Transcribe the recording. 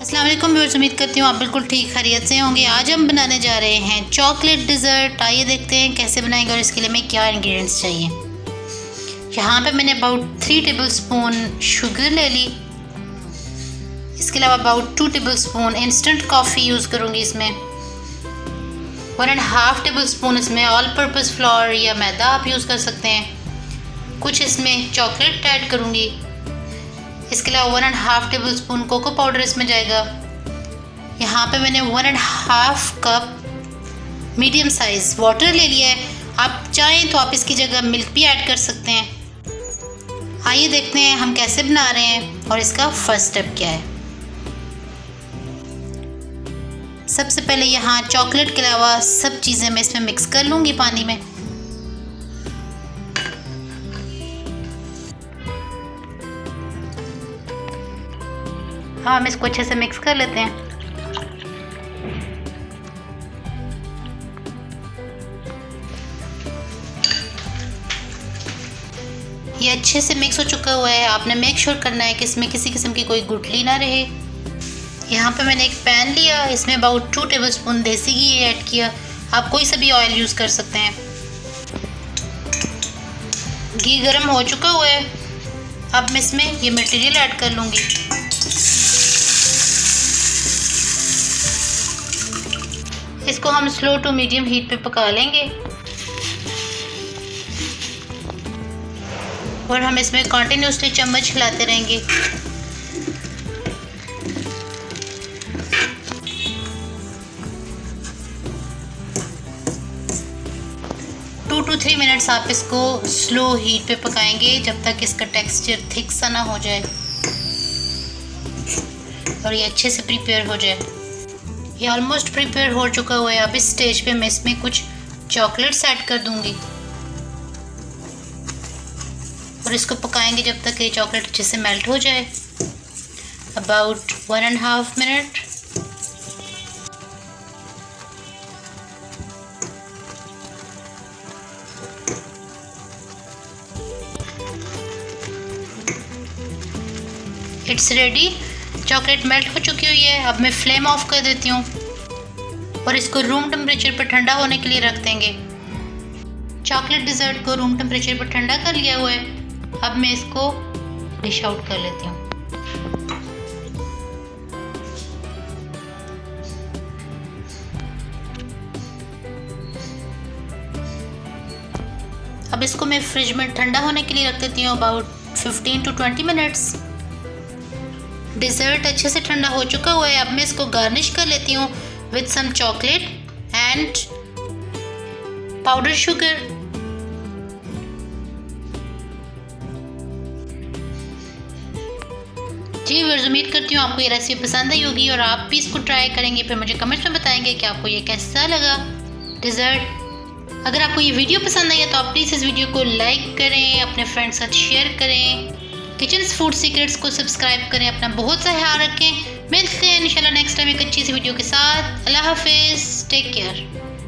अस्सलाम वालेकुम व्यूअर्स, उम्मीद करती हूँ आप बिल्कुल ठीक खैरियत से होंगे। आज हम बनाने जा रहे हैं चॉकलेट डिज़र्ट। आइए देखते हैं कैसे बनाएंगे और इसके लिए हमें क्या इंग्रेडिएंट्स चाहिए। यहाँ पे मैंने अबाउट 3 टेबलस्पून शुगर ले ली। इसके अलावा about 2 tablespoon instant coffee use करूँगी इसमें। 1.5 टेबलस्पून इसमें ऑल पर्पज़ फ्लोर या मैदा आप यूज़ कर सकते हैं। कुछ इसमें चॉकलेट ऐड करूँगी। इसके अलावा 1.5 टेबलस्पून कोको पाउडर इसमें जाएगा। यहाँ पे मैंने 1.5 कप मीडियम साइज़ वाटर ले लिया है। आप चाहें तो आप इसकी जगह मिल्क भी ऐड कर सकते हैं। आइए देखते हैं हम कैसे बना रहे हैं और इसका फर्स्ट स्टेप क्या है। सबसे पहले यहाँ चॉकलेट के अलावा सब चीज़ें मैं इसमें मिक्स कर लूँगी पानी में। हम इसको अच्छे से मिक्स कर लेते हैं। ये अच्छे से मिक्स हो चुका हुआ है। आपने मेक श्योर करना है कि इसमें किसी किस्म की कोई गुठली ना रहे। यहाँ पे मैंने एक पैन लिया, इसमें अबाउट 2 टेबलस्पून देसी घी ऐड किया। आप कोई सा भी ऑयल यूज़ कर सकते हैं। घी गर्म हो चुका हुआ है। अब मैं इसमें ये मटेरियल ऐड कर लूँगी। इसको हम स्लो टू मीडियम हीट पे पका लेंगे और हम इसमें कंटिन्यूसली चम्मच हिलाते रहेंगे। टू टू 3 मिनट्स आप इसको स्लो हीट पे पकाएंगे जब तक इसका टेक्सचर थिक सा ना हो जाए और ये अच्छे से प्रिपेयर हो जाए। ये ऑलमोस्ट प्रिपेयर हो चुका हुआ है। अब इस स्टेज पे मैं इसमें कुछ चॉकलेट्स ऐड कर दूंगी और इसको पकाएंगे जब तक ये चॉकलेट अच्छे से मेल्ट हो जाए। About 1.5 minute. It's ready. Chocolate melt हो चुकी हुई है। अब मैं फ्लेम ऑफ कर देती हूँ और इसको रूम टेम्परेचर पर ठंडा होने के लिए रख देंगे। चॉकलेट डिज़र्ट को रूम टेम्परेचर पर ठंडा कर लिया हुआ है। अब मैं इसको डिश आउट कर लेती हूँ। अब इसको मैं फ्रिज में ठंडा होने के लिए रख देती हूँ अबाउट 15 to 20 मिनट्स। डिज़र्ट अच्छे से ठंडा हो चुका हुआ है। अब मैं इसको गार्निश कर लेती हूँ with some chocolate and powder sugar. जी व्यूअर्स, उम्मीद करती हूँ आपको ये रेसिपी पसंद आई होगी और आप भी इसको ट्राई करेंगे। फिर मुझे कमेंट्स में बताएंगे कि आपको ये कैसा लगा डिज़र्ट। अगर आपको ये वीडियो पसंद आई है तो आप प्लीज़ इस वीडियो को लाइक करें, अपने फ्रेंड्स के साथ शेयर करें। किचन्स फूड सीक्रेट्स को सब्सक्राइब करें। अपना बहुत सा ख्याल रखें। मिलते हैं इंशाल्लाह नेक्स्ट टाइम एक अच्छी सी वीडियो के साथ। अल्लाह हाफिज़, टेक केयर।